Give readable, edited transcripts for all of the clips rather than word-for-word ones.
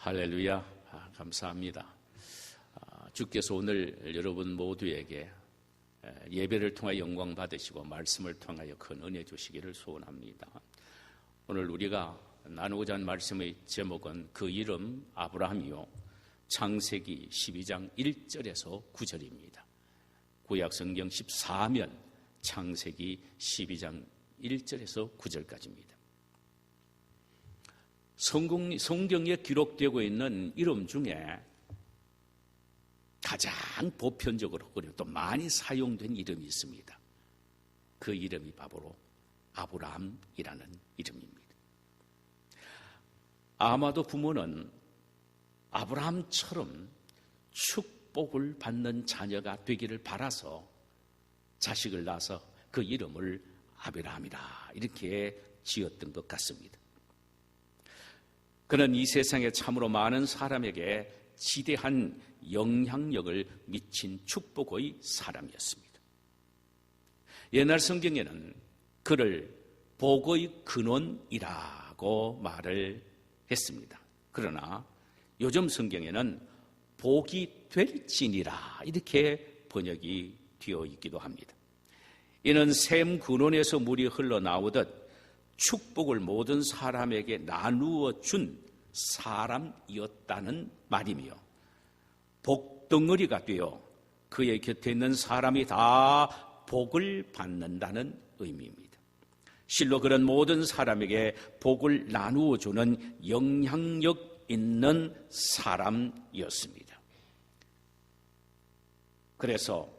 할렐루야. 감사합니다. 주께서 오늘 여러분 모두에게 예배를 통하여 영광 받으시고 말씀을 통하여 큰 은혜 주시기를 소원합니다. 오늘 우리가 나누고자 하는 말씀의 제목은 그 이름 아브라함이요, 창세기 12장 1절에서 9절입니다. 구약성경 14면 창세기 12장 1절에서 9절까지입니다. 성경에 기록되고 있는 이름 중에 가장 보편적으로 그리고 또 많이 사용된 이름이 있습니다. 그 이름이 바로 아브라함이라는 이름입니다. 아마도 부모는 아브라함처럼 축복을 받는 자녀가 되기를 바라서 자식을 낳아서 그 이름을 아브라함이라 이렇게 지었던 것 같습니다. 그는 이 세상에 참으로 많은 사람에게 지대한 영향력을 미친 축복의 사람이었습니다. 옛날 성경에는 그를 복의 근원이라고 말을 했습니다. 그러나 요즘 성경에는 복이 될지니라 이렇게 번역이 되어 있기도 합니다. 이는 샘 근원에서 물이 흘러나오듯 축복을 모든 사람에게 나누어 준 사람이었다는 말이며, 복덩어리가 되어 그의 곁에 있는 사람이 다 복을 받는다는 의미입니다. 실로 그런 모든 사람에게 복을 나누어 주는 영향력 있는 사람이었습니다. 그래서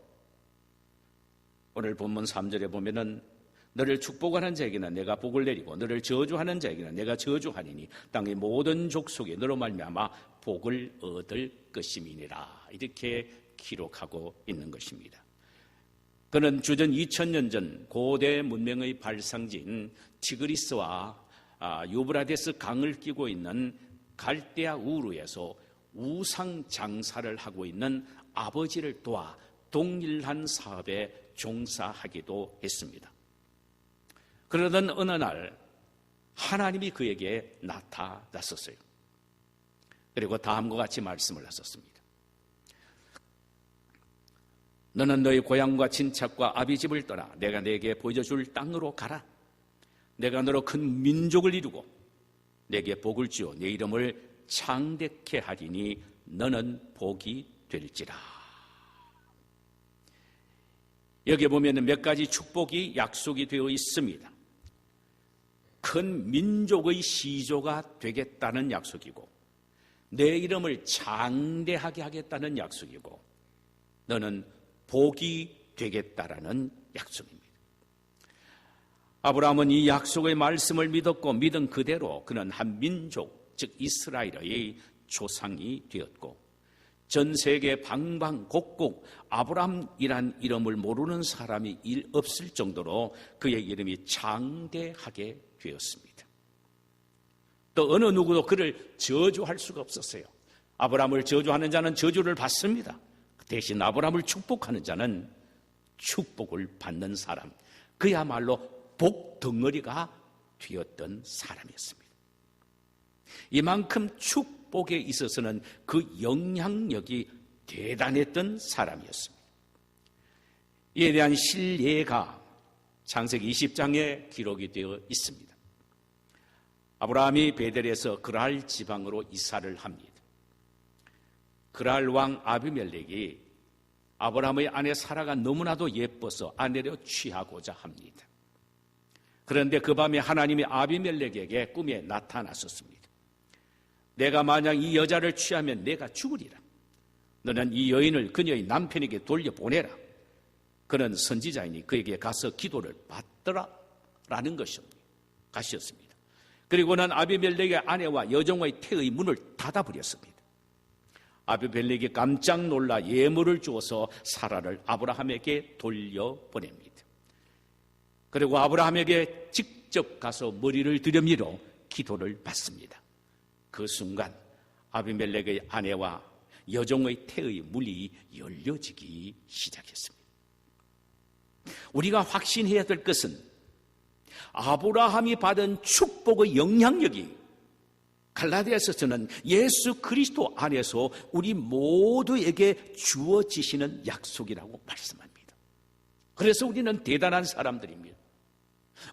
오늘 본문 3절에 보면은 너를 축복하는 자에게는 내가 복을 내리고 너를 저주하는 자에게는 내가 저주하리니 땅의 모든 족속에 너로 말미암아 복을 얻을 것임이니라 이렇게 기록하고 있는 것입니다. 그는 주전 2000년 전 고대 문명의 발상지인 티그리스와 유브라데스 강을 끼고 있는 갈대아 우르에서 우상 장사를 하고 있는 아버지를 도와 동일한 사업에 종사하기도 했습니다. 그러던 어느 날 하나님이 그에게 나타났었어요. 그리고 다음과 같이 말씀을 하셨습니다. 너는 너희 고향과 친척과 아비집을 떠나 내가 네게 보여줄 땅으로 가라. 내가 너로 큰 민족을 이루고 네게 복을 주어 네 이름을 창대케 하리니 너는 복이 될지라. 여기 보면 몇 가지 축복이 약속이 되어 있습니다. 큰 민족의 시조가 되겠다는 약속이고, 내 이름을 장대하게 하겠다는 약속이고, 너는 복이 되겠다라는 약속입니다. 아브라함은 이 약속의 말씀을 믿었고 믿은 그대로 그는 한 민족, 즉 이스라엘의 조상이 되었고, 전 세계 방방곡곡 아브라함이란 이름을 모르는 사람이 없을 정도로 그의 이름이 장대하게 되었습니다. 또 어느 누구도 그를 저주할 수가 없었어요. 아브라함을 저주하는 자는 저주를 받습니다. 대신 아브라함을 축복하는 자는 축복을 받는 사람, 그야말로 복덩어리가 되었던 사람이었습니다. 이만큼 축복에 있어서는 그 영향력이 대단했던 사람이었습니다. 이에 대한 실예가 창세기 20장에 기록이 되어 있습니다. 아브라함이 베델에서 그랄 지방으로 이사를 합니다. 그랄 왕 아비멜렉이 아브라함의 아내 사라가 너무나도 예뻐서 아내로 취하고자 합니다. 그런데 그 밤에 하나님이 아비멜렉에게 꿈에 나타나셨습니다. 내가 만약 이 여자를 취하면 내가 죽으리라. 너는 이 여인을 그녀의 남편에게 돌려보내라. 그는 선지자이니 그에게 가서 기도를 받더라 라는 것이었습니다. 그리고는 아비멜렉의 아내와 여종의 태의 문을 닫아버렸습니다. 아비멜렉이 깜짝 놀라 예물을 주어서 사라를 아브라함에게 돌려보냅니다. 그리고 아브라함에게 직접 가서 머리를 들여밀어 기도를 받습니다. 그 순간 아비멜렉의 아내와 여종의 태의 문이 열려지기 시작했습니다. 우리가 확신해야 될 것은 아브라함이 받은 축복의 영향력이 갈라디아서는 예수 그리스도 안에서 우리 모두에게 주어지시는 약속이라고 말씀합니다. 그래서 우리는 대단한 사람들입니다.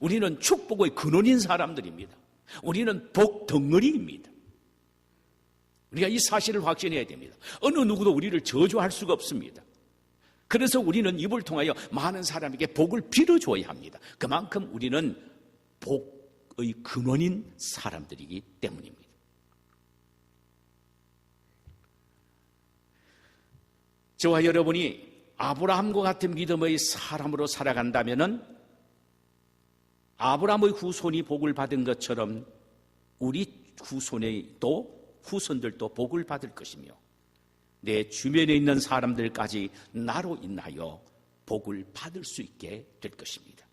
우리는 축복의 근원인 사람들입니다. 우리는 복 덩어리입니다. 우리가 이 사실을 확신해야 됩니다. 어느 누구도 우리를 저주할 수가 없습니다. 그래서 우리는 입을 통하여 많은 사람에게 복을 빌어줘야 합니다. 그만큼 우리는 복의 근원인 사람들이기 때문입니다. 저와 여러분이 아브라함과 같은 믿음의 사람으로 살아간다면 아브라함의 후손이 복을 받은 것처럼 우리 후손들도 복을 받을 것이며 내 주변에 있는 사람들까지 나로 인하여 복을 받을 수 있게 될 것입니다.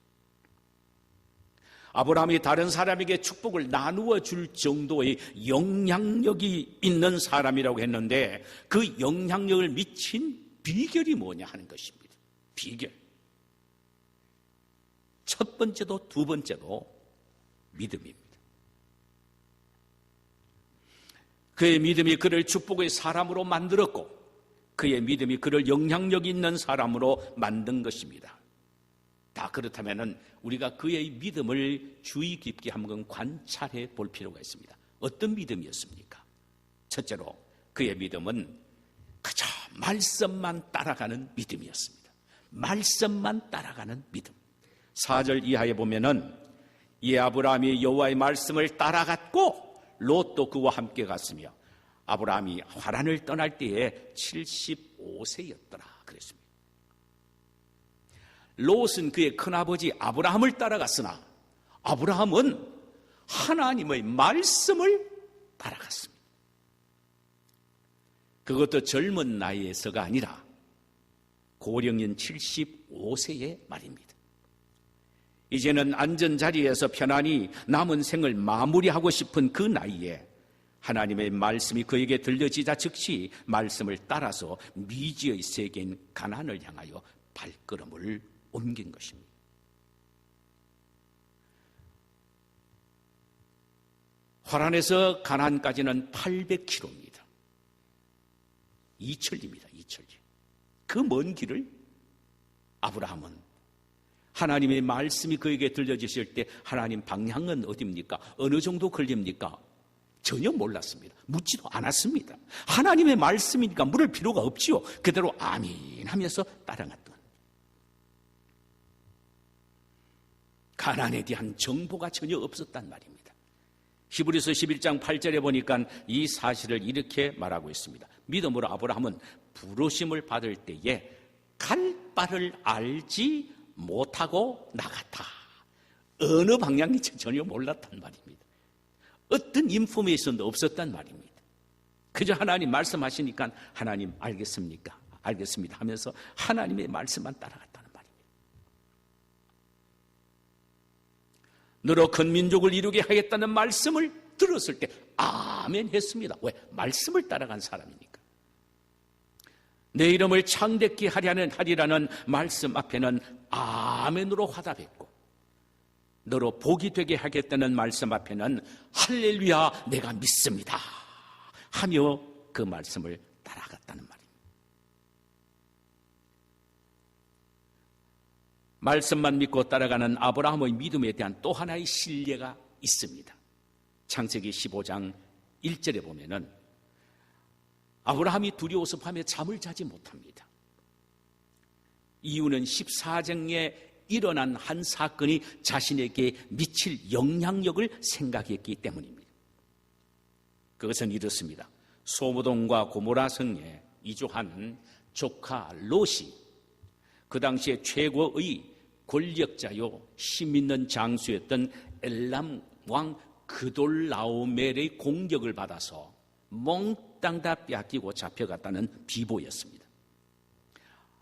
아브라함이 다른 사람에게 축복을 나누어 줄 정도의 영향력이 있는 사람이라고 했는데 그 영향력을 미친 비결이 뭐냐 하는 것입니다. 비결. 첫 번째도 두 번째도 믿음입니다. 그의 믿음이 그를 축복의 사람으로 만들었고 그의 믿음이 그를 영향력 있는 사람으로 만든 것입니다. 다 그렇다면 우리가 그의 믿음을 주의 깊게 한번 관찰해 볼 필요가 있습니다. 어떤 믿음이었습니까? 첫째로 그의 믿음은 그저 말씀만 따라가는 믿음이었습니다. 말씀만 따라가는 믿음. 4절 이하에 보면은 이 아브라함이 여호와의 말씀을 따라갔고 롯도 그와 함께 갔으며 아브라함이 하란을 떠날 때에 75세였더라 그랬습니다. 롯은 그의 큰아버지 아브라함을 따라갔으나 아브라함은 하나님의 말씀을 따라갔습니다. 그것도 젊은 나이에서가 아니라 고령인 75세의 말입니다. 이제는 안전자리에서 편안히 남은 생을 마무리하고 싶은 그 나이에 하나님의 말씀이 그에게 들려지자 즉시 말씀을 따라서 미지의 세계인 가나안을 향하여 발걸음을 옮긴 것입니다. 하란에서 가나안까지는 800km입니다. 이철리입니다. 이철리. 그 먼 길을 아브라함은 하나님의 말씀이 그에게 들려주실 때 하나님 방향은 어디입니까? 어느 정도 걸립니까? 전혀 몰랐습니다. 묻지도 않았습니다. 하나님의 말씀이니까 물을 필요가 없지요. 그대로 아멘 하면서 따라갔던. 가나안에 대한 정보가 전혀 없었단 말입니다. 히브리서 11장 8절에 보니까 이 사실을 이렇게 말하고 있습니다. 믿음으로 아브라함은 부르심을 받을 때에 갈 바를 알지 못하고 나갔다. 어느 방향인지 전혀 몰랐단 말입니다. 어떤 인포메이션도 없었단 말입니다. 그저 하나님 말씀하시니까 하나님 알겠습니까? 알겠습니다 하면서 하나님의 말씀만 따라갔다는 말입니다. 너로 큰 민족을 이루게 하겠다는 말씀을 들었을 때 아멘 했습니다. 왜? 말씀을 따라간 사람이니까. 내 이름을 창대케 하리라는 말씀 앞에는 아멘으로 화답했고 너로 복이 되게 하겠다는 말씀 앞에는 할렐루야 내가 믿습니다 하며 그 말씀을 따라갔다는 말입니다. 말씀만 믿고 따라가는 아브라함의 믿음에 대한 또 하나의 신뢰가 있습니다. 창세기 15장 1절에 보면은 아브라함이 두려워서 밤에 잠을 자지 못합니다. 이유는 14장에 일어난 한 사건이 자신에게 미칠 영향력을 생각했기 때문입니다. 그것은 이렇습니다. 소돔과 고모라 성에 이주한 조카 롯이 그 당시에 최고의 권력자요 힘 있는 장수였던 엘람 왕 그돌라오멜의 공격을 받아서 몽땅 다 빼앗기고 잡혀갔다는 비보였습니다.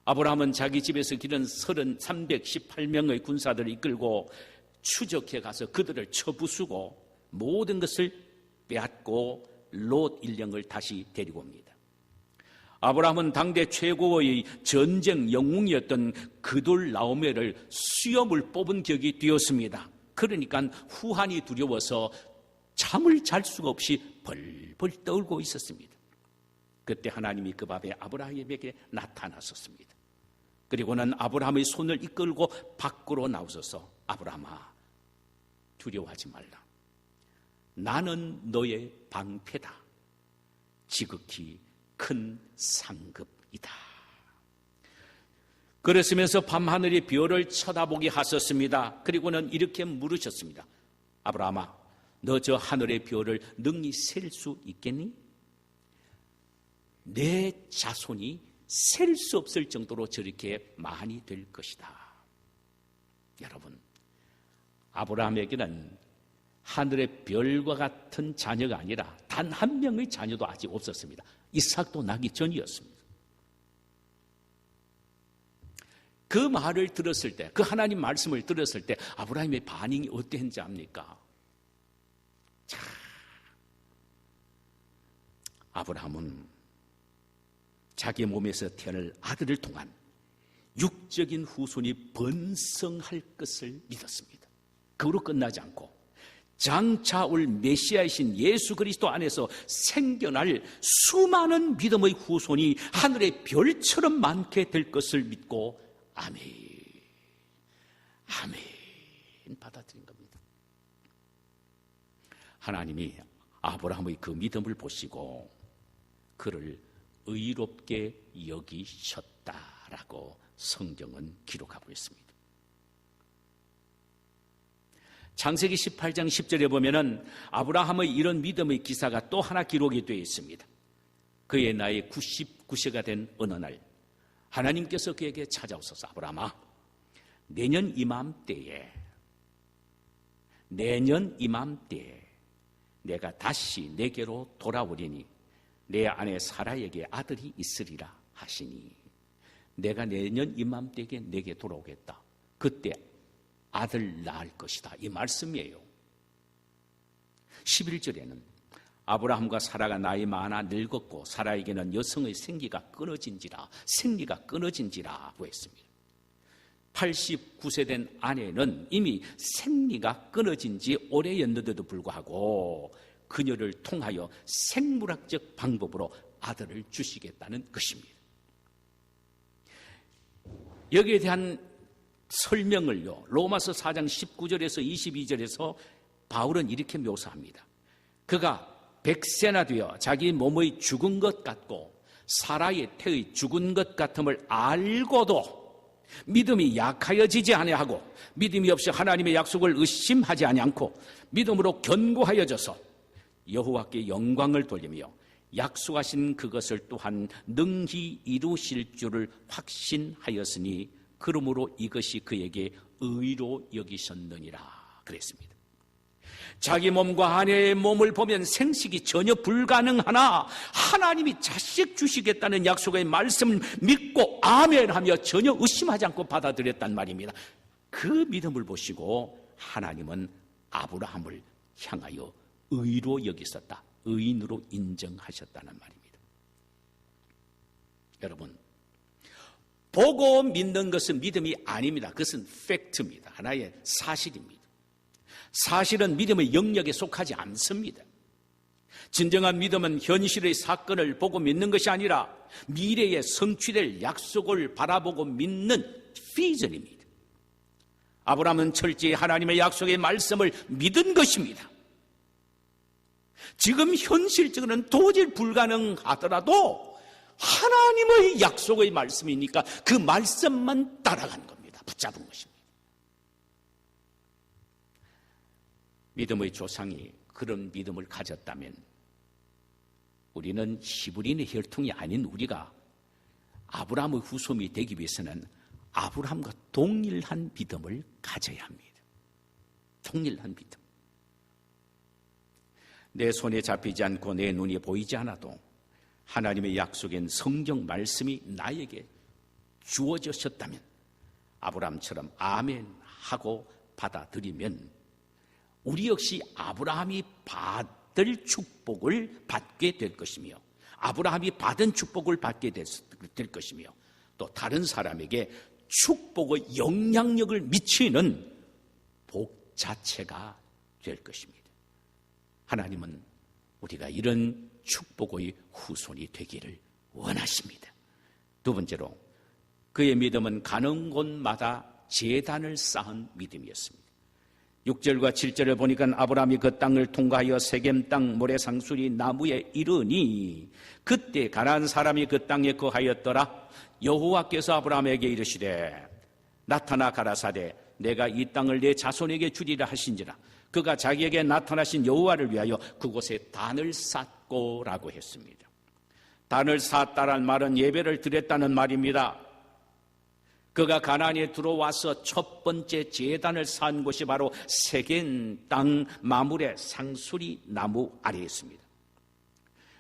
아브라함은 자기 집에서 기른 318명의 군사들을 이끌고 추적해 가서 그들을 쳐부수고 모든 것을 빼앗고 롯 일령을 다시 데리고 옵니다. 아브라함은 당대 최고의 전쟁 영웅이었던 그돌라오멜을 수염을 뽑은 격이 되었습니다. 그러니까 후한이 두려워서 잠을 잘 수가 없이 벌벌 떨고 있었습니다. 그때 하나님이 그 밤에 아브라함에게 나타나셨습니다. 그리고는 아브라함의 손을 이끌고 밖으로 나오셔서 아브라함아, 두려워하지 말라. 나는 너의 방패다. 지극히 큰 상급이다. 그러시면서 밤하늘의 별을 쳐다보게 하셨습니다. 그리고는 이렇게 물으셨습니다. 아브라함아, 너 저 하늘의 별을 능히 셀 수 있겠니? 내 자손이 셀 수 없을 정도로 저렇게 많이 될 것이다. 여러분, 아브라함에게는 하늘의 별과 같은 자녀가 아니라 단 한 명의 자녀도 아직 없었습니다. 이삭도 나기 전이었습니다. 그 말을 들었을 때, 그 하나님 말씀을 들었을 때 아브라함의 반응이 어땠는지 압니까? 자, 아브라함은 자기 몸에서 태어날 아들을 통한 육적인 후손이 번성할 것을 믿었습니다. 그로 끝나지 않고 장차 올 메시아이신 예수 그리스도 안에서 생겨날 수많은 믿음의 후손이 하늘의 별처럼 많게 될 것을 믿고 아멘, 아멘 받아들인 겁니다. 하나님이 아브라함의 그 믿음을 보시고 그를 의롭게 여기셨다라고 성경은 기록하고 있습니다. 창세기 18장 10절에 보면은 아브라함의 이런 믿음의 기사가 또 하나 기록이 되어 있습니다. 그의 나이 99세가 된 어느 날 하나님께서 그에게 찾아오셔서 아브라함아, 내년 이맘때에 내가 다시 내게로 돌아오리니 내 아내 사라에게 아들이 있으리라 하시니 내가 내년 이맘때에 내게 돌아오겠다. 그때 아들 낳을 것이다. 이 말씀이에요. 11절에는 아브라함과 사라가 나이 많아 늙었고 사라에게는 여성의 생리가 끊어진지라고 했습니다. 89세 된 아내는 이미 생리가 끊어진 지 오래였는데도 불구하고 그녀를 통하여 생물학적 방법으로 아들을 주시겠다는 것입니다. 여기에 대한 설명을요, 로마서 4장 19절에서 22절에서 바울은 이렇게 묘사합니다. 그가 100세나 되어 자기 몸의 죽은 것 같고 사라의 태의 죽은 것 같음을 알고도 믿음이 약하여지지 아니하고 믿음이 없이 하나님의 약속을 의심하지 아니하고 믿음으로 견고하여져서 여호와께 영광을 돌리며 약속하신 그것을 또한 능히 이루실 줄을 확신하였으니 그러므로 이것이 그에게 의로 여기셨느니라 그랬습니다. 자기 몸과 아내의 몸을 보면 생식이 전혀 불가능하나 하나님이 자식 주시겠다는 약속의 말씀을 믿고 아멘하며 전혀 의심하지 않고 받아들였단 말입니다. 그 믿음을 보시고 하나님은 아브라함을 향하여 의로 여기셨다. 의인으로 인정하셨다는 말입니다. 여러분, 보고 믿는 것은 믿음이 아닙니다. 그것은 팩트입니다. 하나의 사실입니다. 사실은 믿음의 영역에 속하지 않습니다. 진정한 믿음은 현실의 사건을 보고 믿는 것이 아니라 미래에 성취될 약속을 바라보고 믿는 비전입니다. 아브라함은 철저히 하나님의 약속의 말씀을 믿은 것입니다. 지금 현실적으로는 도저히 불가능하더라도 하나님의 약속의 말씀이니까 그 말씀만 따라간 겁니다. 붙잡은 것입니다. 믿음의 조상이 그런 믿음을 가졌다면 우리는 히브리인의 혈통이 아닌 우리가 아브라함의 후손이 되기 위해서는 아브라함과 동일한 믿음을 가져야 합니다. 동일한 믿음. 내 손에 잡히지 않고 내 눈이 보이지 않아도 하나님의 약속인 성경 말씀이 나에게 주어졌다면 아브라함처럼 아멘 하고 받아들이면 우리 역시 아브라함이 받을 축복을 받게 될 것이며 아브라함이 받은 축복을 받게 될 것이며 또 다른 사람에게 축복의 영향력을 미치는 복 자체가 될 것입니다. 하나님은 우리가 이런 축복의 후손이 되기를 원하십니다. 두 번째로 그의 믿음은 가는 곳마다 제단을 쌓은 믿음이었습니다. 6절과 7절을 보니까 아브라함이 그 땅을 통과하여 세겜 땅 모래상수리 나무에 이르니 그때 가나안 사람이 그 땅에 거하였더라. 여호와께서 아브라함에게 이르시되 나타나 가라사대 내가 이 땅을 내 자손에게 주리라 하신지라. 그가 자기에게 나타나신 여호와를 위하여 그곳에 단을 쌓고라고 했습니다. 단을 쌓았다란 말은 예배를 드렸다는 말입니다. 그가 가나안에 들어와서 첫 번째 제단을 쌓은 곳이 바로 세겜 땅 마물의 상수리 나무 아래였습니다.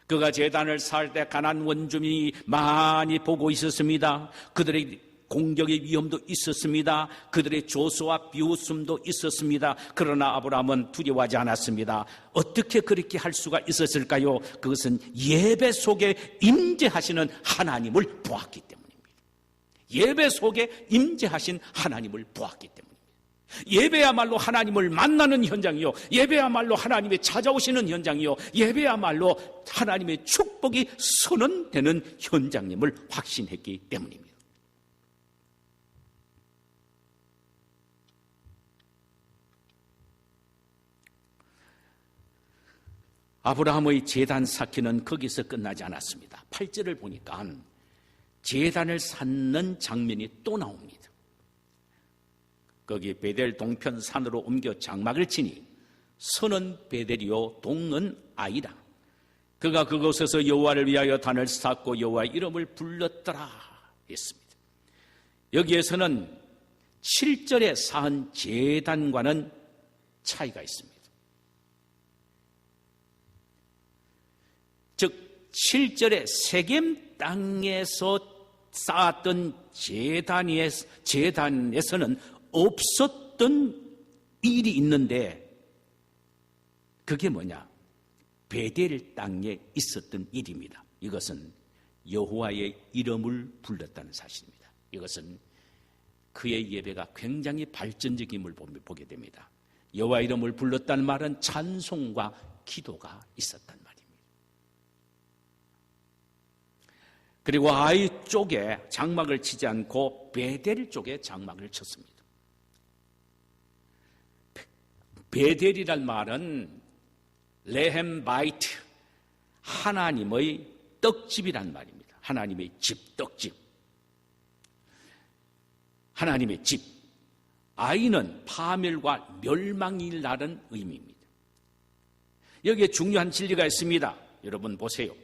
그가 제단을 쌓을 때 가나안 원주민이 많이 보고 있었습니다. 그들의 공격의 위험도 있었습니다. 그들의 조소와 비웃음도 있었습니다. 그러나 아브라함은 두려워하지 않았습니다. 어떻게 그렇게 할 수가 있었을까요? 그것은 예배 속에 임재하시는 하나님을 보았기 때문입니다. 예배 속에 임재하신 하나님을 보았기 때문입니다. 예배야말로 하나님을 만나는 현장이요, 예배야말로 하나님의 찾아오시는 현장이요, 예배야말로 하나님의 축복이 선언되는 현장임을 확신했기 때문입니다. 아브라함의 제단 쌓기는 거기서 끝나지 않았습니다. 8절을 보니까 제단을 쌓는 장면이 또 나옵니다. 거기 베델 동편 산으로 옮겨 장막을 치니 서는 베델이요 동은 아이라. 그가 그곳에서 여호와를 위하여 단을 쌓고 여호와의 이름을 불렀더라 했습니다. 여기에서는 7절에 쌓은 제단과는 차이가 있습니다. 즉 7절에 세겜 땅에서 쌓았던 제단에서는 없었던 일이 있는데 그게 뭐냐? 베델 땅에 있었던 일입니다. 이것은 여호와의 이름을 불렀다는 사실입니다. 이것은 그의 예배가 굉장히 발전적임을 보게 됩니다. 여호와 이름을 불렀다는 말은 찬송과 기도가 있었단 말입니다. 그리고 아이 쪽에 장막을 치지 않고 베델 쪽에 장막을 쳤습니다. 베델이란 말은 레헴바이트, 하나님의 떡집이란 말입니다. 하나님의 집, 떡집. 하나님의 집. 아이는 파멸과 멸망이 나는 의미입니다. 여기에 중요한 진리가 있습니다. 여러분 보세요.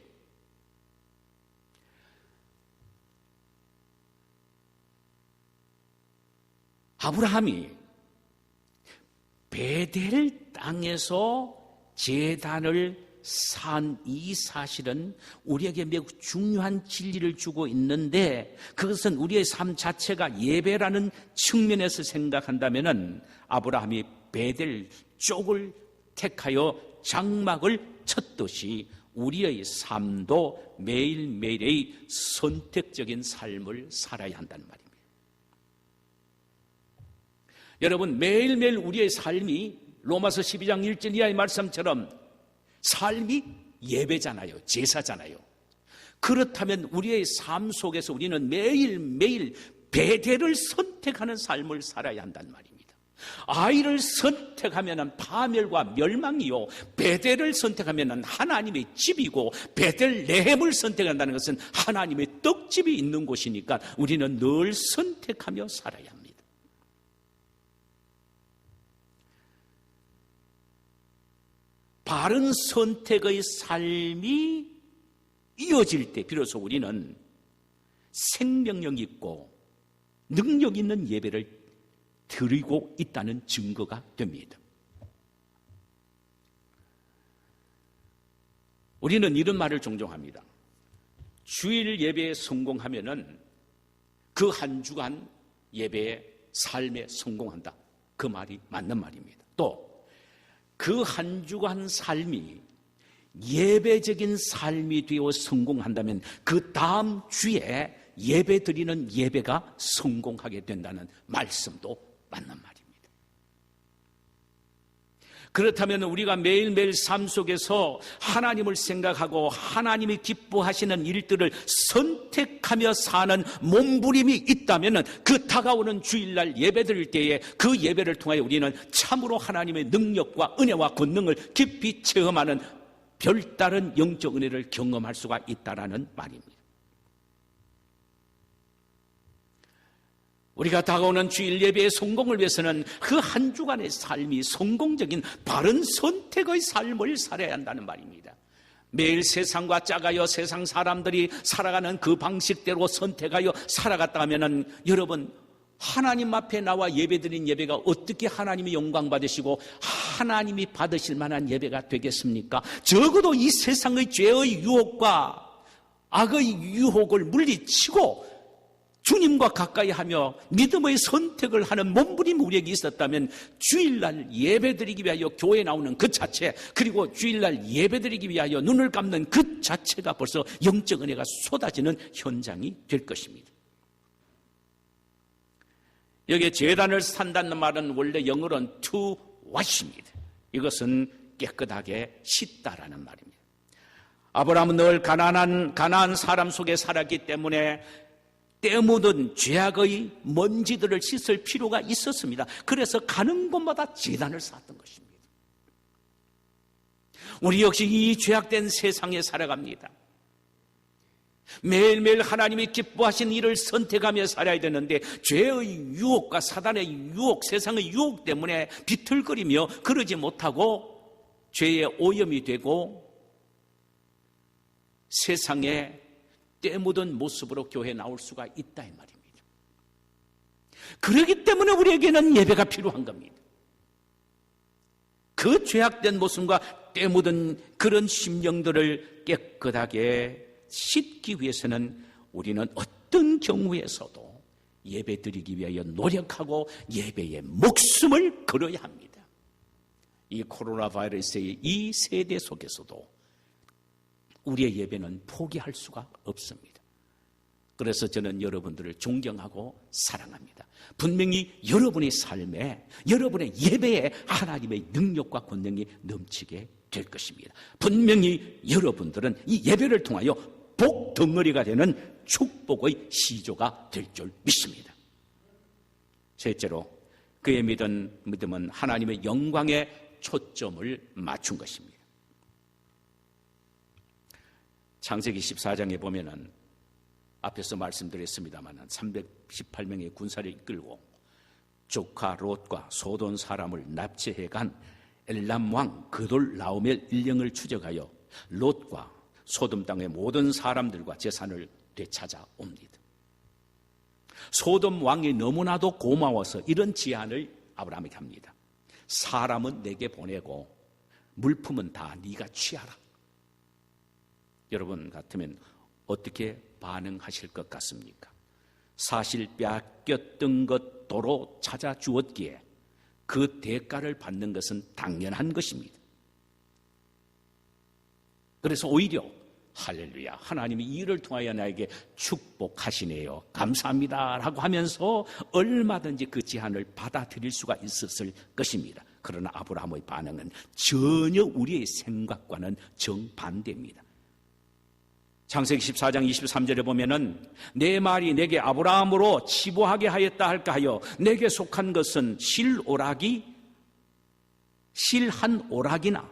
아브라함이 베델 땅에서 제단을 쌓은 이 사실은 우리에게 매우 중요한 진리를 주고 있는데 그것은 우리의 삶 자체가 예배라는 측면에서 생각한다면 아브라함이 베델 쪽을 택하여 장막을 쳤듯이 우리의 삶도 매일매일의 선택적인 삶을 살아야 한다는 말입니다. 여러분 매일매일 우리의 삶이 로마서 12장 1절 이하의 말씀처럼 삶이 예배잖아요. 제사잖아요. 그렇다면 우리의 삶 속에서 우리는 매일매일 베델을 선택하는 삶을 살아야 한다는 말입니다. 아이를 선택하면 파멸과 멸망이요, 베델을 선택하면 하나님의 집이고 베들레헴을 선택한다는 것은 하나님의 떡집이 있는 곳이니까 우리는 늘 선택하며 살아야 합니다. 바른 선택의 삶이 이어질 때 비로소 우리는 생명력 있고 능력 있는 예배를 드리고 있다는 증거가 됩니다. 우리는 이런 말을 종종 합니다. 주일 예배에 성공하면은 그 한 주간 예배의 삶에 성공한다. 그 말이 맞는 말입니다. 또 그 한 주간 삶이 예배적인 삶이 되어 성공한다면 그 다음 주에 예배 드리는 예배가 성공하게 된다는 말씀도 맞는 말입니다. 그렇다면 우리가 매일매일 삶 속에서 하나님을 생각하고 하나님이 기뻐하시는 일들을 선택하며 사는 몸부림이 있다면 그 다가오는 주일날 예배드릴 때에 그 예배를 통하여 우리는 참으로 하나님의 능력과 은혜와 권능을 깊이 체험하는 별다른 영적 은혜를 경험할 수가 있다라는 말입니다. 우리가 다가오는 주일 예배의 성공을 위해서는 그 한 주간의 삶이 성공적인 바른 선택의 삶을 살아야 한다는 말입니다. 매일 세상과 짜가요 세상 사람들이 살아가는 그 방식대로 선택하여 살아갔다 하면은 여러분 하나님 앞에 나와 예배드린 예배가 어떻게 하나님이 영광 받으시고 하나님이 받으실 만한 예배가 되겠습니까? 적어도 이 세상의 죄의 유혹과 악의 유혹을 물리치고 주님과 가까이 하며 믿음의 선택을 하는 몸부림이 우리에게 있었다면 주일날 예배드리기 위하여 교회에 나오는 그 자체, 그리고 주일날 예배드리기 위하여 눈을 감는 그 자체가 벌써 영적 은혜가 쏟아지는 현장이 될 것입니다. 여기에 제단을 산다는 말은 원래 영어로는 to wash입니다. 이것은 깨끗하게 씻다라는 말입니다. 아브라함은 늘 가난한 사람 속에 살았기 때문에 때 묻은 죄악의 먼지들을 씻을 필요가 있었습니다. 그래서 가는 곳마다 제단을 쌓았던 것입니다. 우리 역시 이 죄악된 세상에 살아갑니다. 매일매일 하나님이 기뻐하신 일을 선택하며 살아야 되는데 죄의 유혹과 사단의 유혹, 세상의 유혹 때문에 비틀거리며 그러지 못하고 죄의 오염이 되고 세상에 때 묻은 모습으로 교회에 나올 수가 있다 이 말입니다. 그렇기 때문에 우리에게는 예배가 필요한 겁니다. 그 죄악된 모습과 때 묻은 그런 심령들을 깨끗하게 씻기 위해서는 우리는 어떤 경우에서도 예배 드리기 위하여 노력하고 예배에 목숨을 걸어야 합니다. 이 코로나 바이러스의 이 세대 속에서도 우리의 예배는 포기할 수가 없습니다. 그래서 저는 여러분들을 존경하고 사랑합니다. 분명히 여러분의 삶에, 여러분의 예배에 하나님의 능력과 권능이 넘치게 될 것입니다. 분명히 여러분들은 이 예배를 통하여 복 덩어리가 되는 축복의 시조가 될 줄 믿습니다. 셋째로 그의 믿음은 하나님의 영광에 초점을 맞춘 것입니다. 창세기 14장에 보면은 앞에서 말씀드렸습니다만 318명의 군사를 이끌고 조카 롯과 소돈 사람을 납치해간 엘람 왕 그돌라오멜 일령을 추적하여 롯과 소돔 땅의 모든 사람들과 재산을 되찾아옵니다. 소돔 왕이 너무나도 고마워서 이런 제안을 아브라함에게 합니다. 사람은 내게 보내고 물품은 다 네가 취하라. 여러분 같으면 어떻게 반응하실 것 같습니까? 사실 빼앗겼던 것 도로 찾아주었기에 그 대가를 받는 것은 당연한 것입니다. 그래서 오히려 할렐루야, 하나님이 이 일을 통하여 나에게 축복하시네요, 감사합니다 라고 하면서 얼마든지 그 제안을 받아들일 수가 있었을 것입니다. 그러나 아브라함의 반응은 전혀 우리의 생각과는 정반대입니다. 창세기 14장 23절에 보면은 내 말이 내게 아브라함으로 치부하게 하였다 할까 하여 내게 속한 것은 실한 오락이나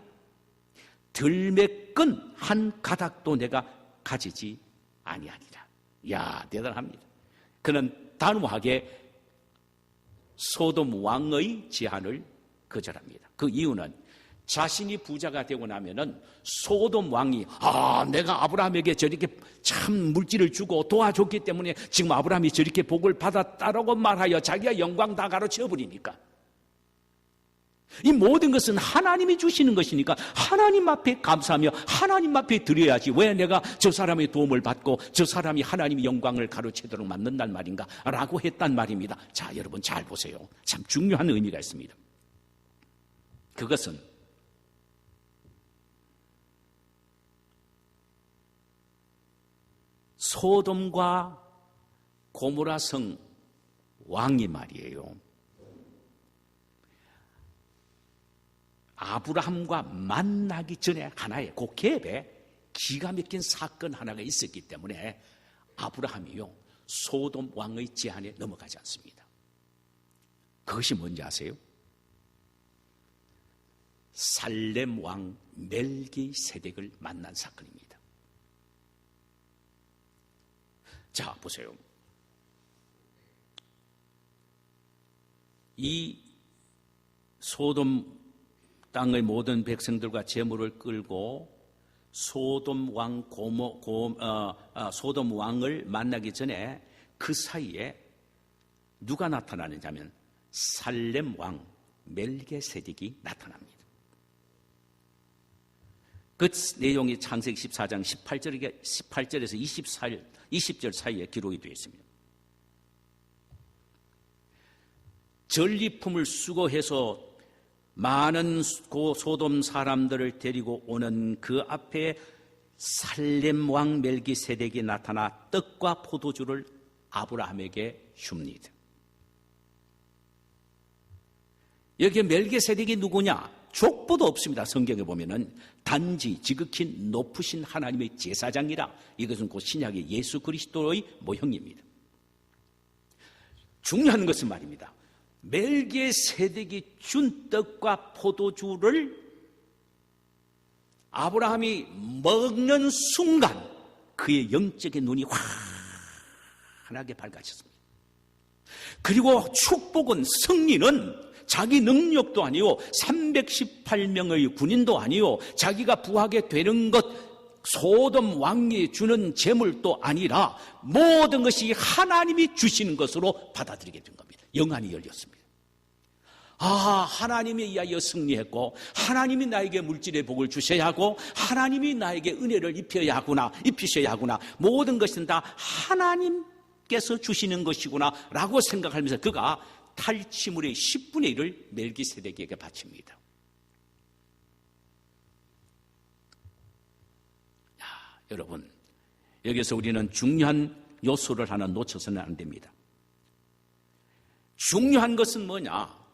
들매끈 한 가닥도 내가 가지지 아니하니라. 이야, 대단합니다. 그는 단호하게 소돔 왕의 제안을 거절합니다. 그 이유는 자신이 부자가 되고 나면은 소돔 왕이 내가 아브라함에게 저렇게 참 물질을 주고 도와줬기 때문에 지금 아브라함이 저렇게 복을 받았다라고 말하여 자기가 영광 다 가로채어 버리니까, 이 모든 것은 하나님이 주시는 것이니까 하나님 앞에 감사하며 하나님 앞에 드려야지, 왜 내가 저 사람의 도움을 받고 저 사람이 하나님의 영광을 가로채도록 만든단 말인가 라고 했단 말입니다. 자, 여러분 잘 보세요. 참 중요한 의미가 있습니다. 그것은 소돔과 고모라 성 왕이 말이에요, 아브라함과 만나기 전에 하나의 그 갭에 기가 막힌 사건 하나가 있었기 때문에 아브라함이요 소돔 왕의 제한에 넘어가지 않습니다. 그것이 뭔지 아세요? 살렘 왕 멜기세덱을 만난 사건입니다. 자, 보세요. 이 소돔 땅의 모든 백성들과 재물을 끌고 소돔 왕을 만나기 전에 그 사이에 누가 나타나는지 하면 살렘 왕 멜기세덱이 나타납니다. 그 내용이 창세기 14장 18절에서 20절 사이에 기록이 되어 있습니다. 전리품을 수거해서 많은 소돔 사람들을 데리고 오는 그 앞에 살렘 왕 멜기세덱이 나타나 떡과 포도주를 아브라함에게 줍니다. 여기에 멜기세덱이 누구냐? 족보도 없습니다. 성경에 보면은 단지 지극히 높으신 하나님의 제사장이라. 이것은 곧 신약의 예수 그리스도의 모형입니다. 중요한 것은 말입니다. 멜기세덱이 준 떡과 포도주를 아브라함이 먹는 순간 그의 영적인 눈이 환하게 밝아졌습니다. 그리고 축복은, 승리는 자기 능력도 아니요 318명의 군인도 아니요 자기가 부하게 되는 것, 소돔 왕이 주는 재물도 아니라 모든 것이 하나님이 주시는 것으로 받아들이게 된 겁니다. 영안이 열렸습니다. 하나님에 의하여 승리했고 하나님이 나에게 물질의 복을 주셔야 하고 하나님이 나에게 은혜를 입히셔야 하구나. 모든 것은 다 하나님께서 주시는 것이구나 라고 생각하면서 그가 탈취물의 10분의 1을 멜기세덱에게 바칩니다. 여러분, 여기서 우리는 중요한 요소를 하나 놓쳐서는 안 됩니다. 중요한 것은 뭐냐?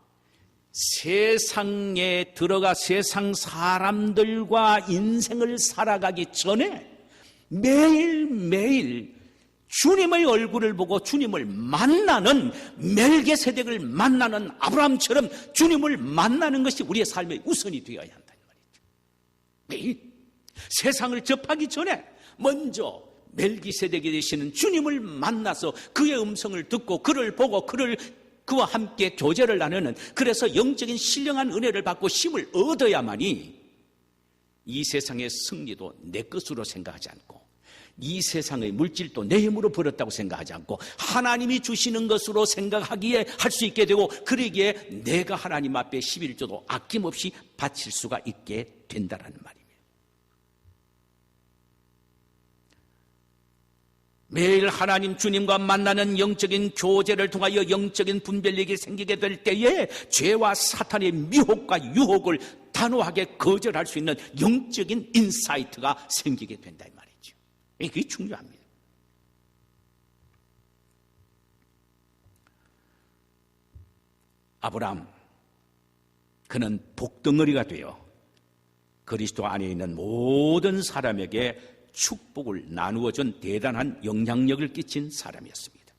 세상에 들어가 세상 사람들과 인생을 살아가기 전에 매일매일 주님의 얼굴을 보고 주님을 만나는, 멜기세덱을 만나는 아브라함처럼 주님을 만나는 것이 우리의 삶의 우선이 되어야 한다는 말이죠. 매일 세상을 접하기 전에 먼저 멜기세덱이 되시는 주님을 만나서 그의 음성을 듣고 그를 보고 그와 함께 교제를 나누는, 그래서 영적인 신령한 은혜를 받고 힘을 얻어야만이 이 세상의 승리도 내 것으로 생각하지 않고 이 세상의 물질도 내 힘으로 벌었다고 생각하지 않고 하나님이 주시는 것으로 생각하기에 할 수 있게 되고, 그러기에 내가 하나님 앞에 11조도 아낌없이 바칠 수가 있게 된다는 말입니다. 매일 하나님 주님과 만나는 영적인 교제를 통하여 영적인 분별력이 생기게 될 때에 죄와 사탄의 미혹과 유혹을 단호하게 거절할 수 있는 영적인 인사이트가 생기게 된다 이 말이죠. 이게 중요합니다. 아브라함, 그는 복덩어리가 되어 그리스도 안에 있는 모든 사람에게 축복을 나누어준 대단한 영향력을 끼친 사람이었습니다.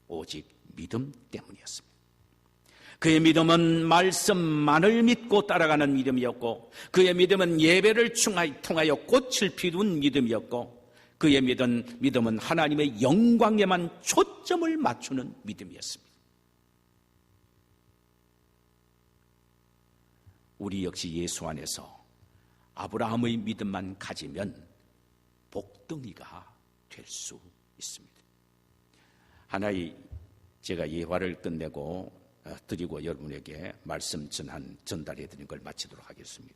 오직 믿음 때문이었습니다. 그의 믿음은 말씀만을 믿고 따라가는 믿음이었고, 그의 믿음은 예배를 통하여 꽃을 피운 믿음이었고, 그의 믿음은 하나님의 영광에만 초점을 맞추는 믿음이었습니다. 우리 역시 예수 안에서 아브라함의 믿음만 가지면 복덩이가 될 수 있습니다. 하나의 제가 예화를 끝내고 드리고 여러분에게 말씀 전달해 드린 걸 마치도록 하겠습니다.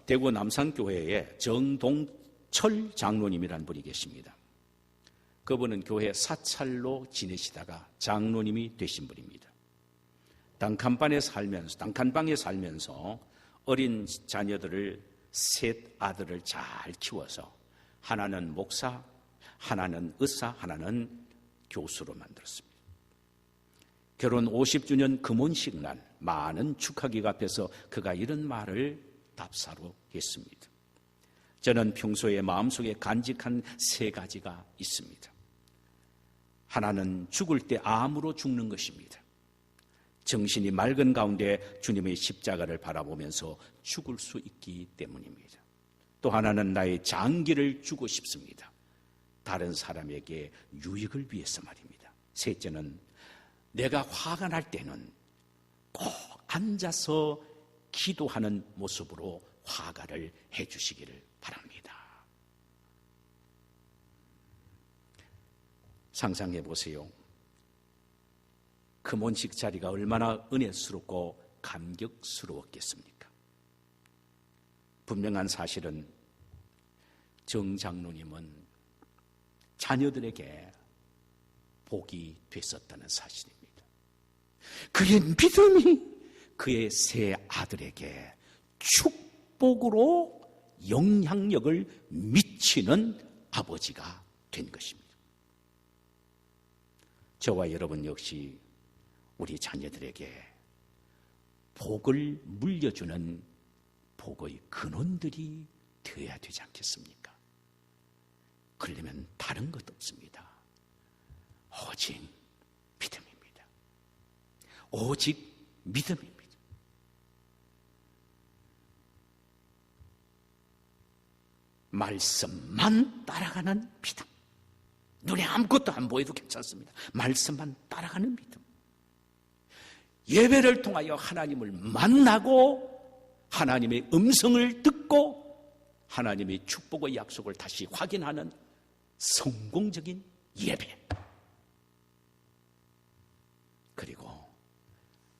대구 남산교회에 정동철 장로님이라는 분이 계십니다. 그분은 교회 사찰로 지내시다가 장로님이 되신 분입니다. 단칸방에 살면서 어린 자녀들을 셋 아들을 잘 키워서 하나는 목사, 하나는 의사, 하나는 교수로 만들었습니다. 결혼 50주년 금혼식 날 많은 축하기가 앞에서 그가 이런 말을 답사로 했습니다. 저는 평소에 마음속에 간직한 3가지가 있습니다. 하나는 죽을 때 암으로 죽는 것입니다. 정신이 맑은 가운데 주님의 십자가를 바라보면서 죽을 수 있기 때문입니다. 또 하나는 나의 장기를 주고 싶습니다. 다른 사람에게 유익을 위해서 말입니다. 셋째는 내가 화가 날 때는 꼭 앉아서 기도하는 모습으로 화가를 해주시기를 바랍니다. 상상해 보세요. 금혼식 자리가 얼마나 은혜스럽고 감격스러웠겠습니까? 분명한 사실은 정 장로님은 자녀들에게 복이 됐었다는 사실입니다. 그의 믿음이 그의 3 아들에게 축복으로 영향력을 미치는 아버지가 된 것입니다. 저와 여러분 역시 우리 자녀들에게 복을 물려주는 복의 근원들이 되어야 되지 않겠습니까? 그러려면 다른 것 없습니다. 오직 믿음입니다. 오직 믿음입니다. 말씀만 따라가는 믿음. 눈에 아무것도 안 보여도 괜찮습니다. 말씀만 따라가는 믿음. 예배를 통하여 하나님을 만나고 하나님의 음성을 듣고 하나님의 축복의 약속을 다시 확인하는 성공적인 예배. 그리고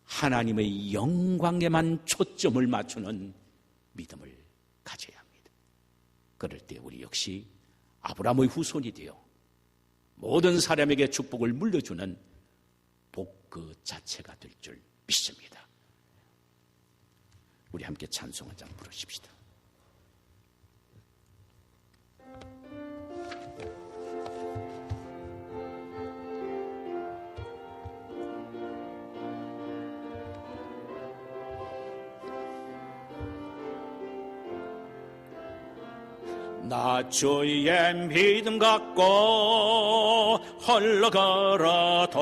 하나님의 영광에만 초점을 맞추는 믿음을 가져야 합니다. 그럴 때 우리 역시 아브라함의 후손이 되어 모든 사람에게 축복을 물려주는 복 그 자체가 될 줄 믿습니다. 우리 함께 찬송 한 장 부르십시다. 나 주의 믿음 갖고 홀로 걸어도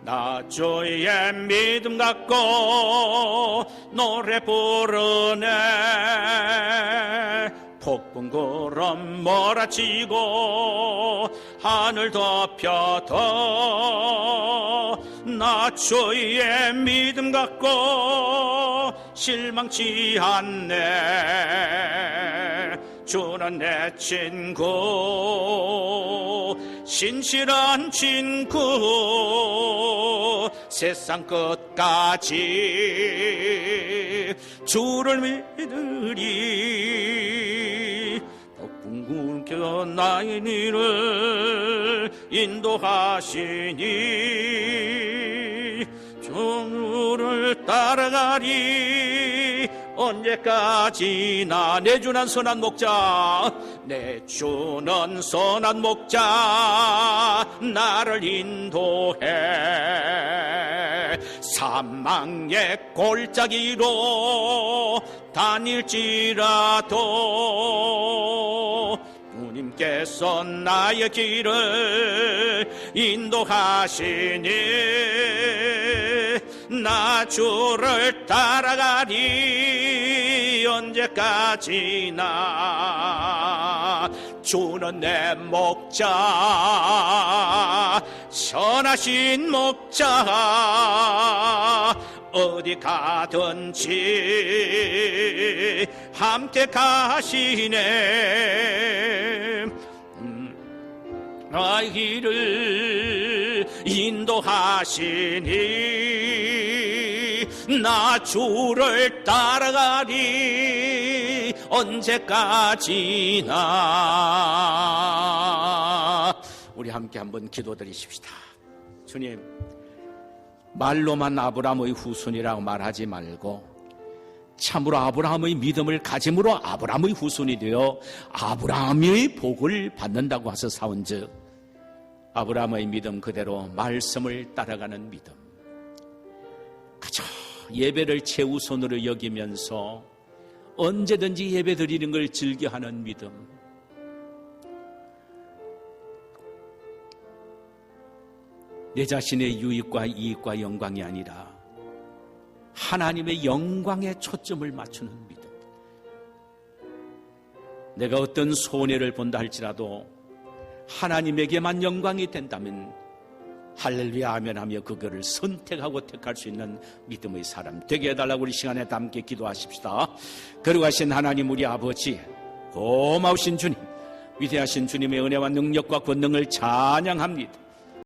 나 주의 믿음 갖고 노래 부르네. 폭풍 구름 몰아치고 하늘 덮여도 나 주의 믿음 갖고 실망치 않네. 주는 내 친구, 신실한 친구, 세상 끝까지 주를 믿으리. 폭풍 구름 겨 나의 길을 인도하시니 주를 따라가리. 언제까지나 내 주는 선한 목자, 내 주는 선한 목자 나를 인도해. 사망의 골짜기로 다닐지라도 주님께서 나의 길을 인도하시니 나 주를 따라가리. 언제까지나 주는 내 목자, 선하신 목자. 어디 가든지 함께 가시네. 나의 길을 인도하시니 나 주를 따라가리. 언제까지나. 우리 함께 한번 기도드리십시다. 주님, 말로만 아브라함의 후손이라고 말하지 말고 참으로 아브라함의 믿음을 가짐으로 아브라함의 후손이 되어 아브라함의 복을 받는다고 하셔 사온즉 아브라함의 믿음 그대로 말씀을 따라가는 믿음, 그저 예배를 최우선으로 여기면서 언제든지 예배 드리는 걸 즐겨하는 믿음, 내 자신의 유익과 이익과 영광이 아니라 하나님의 영광에 초점을 맞추는 믿음. 내가 어떤 손해를 본다 할지라도 하나님에게만 영광이 된다면 할렐루야 아멘 하며 그거를 선택하고 택할 수 있는 믿음의 사람 되게 해달라고 우리 시간에 함께 기도하십시다. 거룩하신 하나님 우리 아버지, 고마우신 주님, 위대하신 주님의 은혜와 능력과 권능을 찬양합니다.